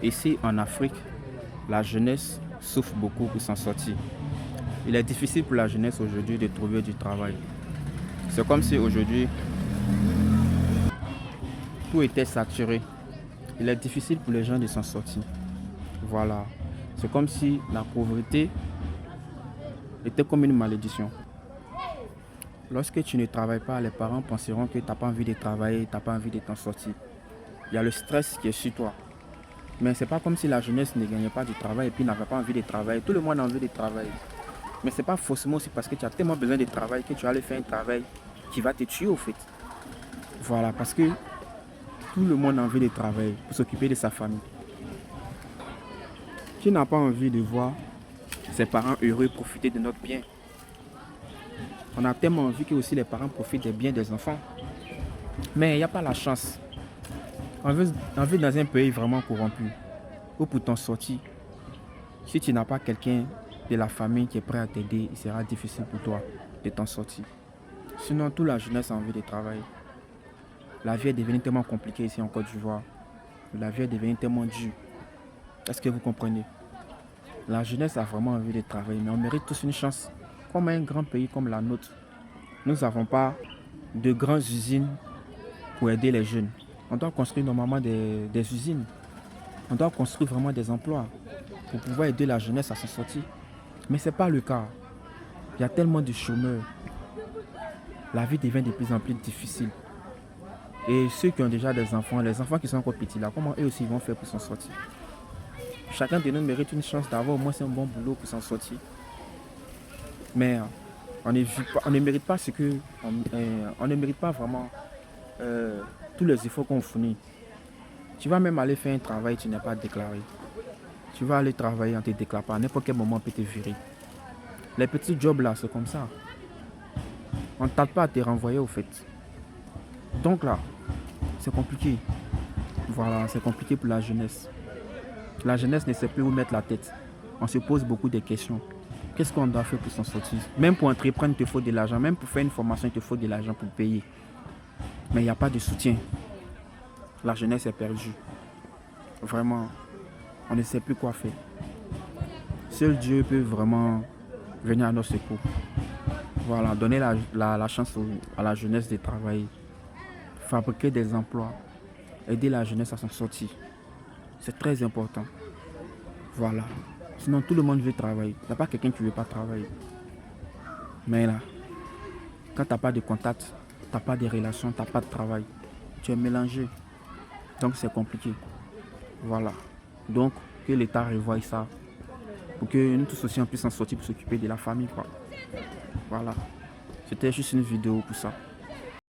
Ici en Afrique, la jeunesse souffre beaucoup pour s'en sortir. Il est difficile pour la jeunesse aujourd'hui de trouver du travail. C'est comme si aujourd'hui tout était saturé. Il est difficile pour les gens de s'en sortir. Voilà. C'est comme si la pauvreté était comme une malédiction. Lorsque tu ne travailles pas, les parents penseront que tu n'as pas envie de travailler, tu n'as pas envie de t'en sortir. Il y a le stress qui est sur toi. Mais c'est pas comme si la jeunesse ne gagnait pas du travail et puis n'avait pas envie de travailler. Tout le monde a envie de travailler. Mais c'est pas forcément aussi parce que tu as tellement besoin de travail que tu vas aller faire un travail qui va te tuer au fait. Voilà, parce que tout le monde a envie de travailler pour s'occuper de sa famille. Qui n'a pas envie de voir ses parents heureux profiter de notre bien? On a tellement envie que aussi les parents profitent des biens des enfants. Mais il n'y a pas la chance. On vit dans un pays vraiment corrompu. Ou pour t'en sortir, si tu n'as pas quelqu'un de la famille qui est prêt à t'aider, il sera difficile pour toi de t'en sortir. Sinon, toute la jeunesse a envie de travailler. La vie est devenue tellement compliquée ici en Côte d'Ivoire. La vie est devenue tellement dure. Est-ce que vous comprenez? La jeunesse a vraiment envie de travailler, mais on mérite tous une chance. Comme un grand pays comme la nôtre, nous n'avons pas de grandes usines pour aider les jeunes. On doit construire normalement des usines. On doit construire vraiment des emplois pour pouvoir aider la jeunesse à s'en sortir. Mais ce n'est pas le cas. Il y a tellement de chômeurs. La vie devient de plus en plus difficile. Et ceux qui ont déjà des enfants, les enfants qui sont encore petits là, comment eux aussi vont faire pour s'en sortir? Chacun de nous mérite une chance d'avoir au moins un bon boulot pour s'en sortir. Mais on ne mérite pas ce que... On ne mérite pas vraiment tous les efforts qu'on fournit. Tu vas même aller faire un travail, tu n'es pas déclaré. Tu vas aller travailler, on ne te déclare pas. À n'importe quel moment, on peut te virer. Les petits jobs là, c'est comme ça. On ne tarde pas à te renvoyer au fait. Donc là, c'est compliqué. Voilà, c'est compliqué pour la jeunesse. La jeunesse ne sait plus où mettre la tête. On se pose beaucoup de questions. Qu'est-ce qu'on doit faire pour s'en sortir? Même pour entreprendre, il te faut de l'argent. Même pour faire une formation, il te faut de l'argent pour payer. Mais il n'y a pas de soutien. La jeunesse est perdue. Vraiment, on ne sait plus quoi faire. Seul Dieu peut vraiment venir à notre secours. Voilà, donner la chance à la jeunesse de travailler. Fabriquer des emplois. Aider la jeunesse à s'en sortir. C'est très important. Voilà. Sinon, tout le monde veut travailler. Il n'y a pas quelqu'un qui ne veut pas travailler. Mais là, quand tu n'as pas de contact, tu n'as pas de relations, tu n'as pas de travail, tu es mélangé. Donc, c'est compliqué. Voilà. Donc, que l'État revoie ça. Pour que nous tous aussi, on puisse s'en sortir pour s'occuper de la famille, quoi. Voilà. C'était juste une vidéo pour ça.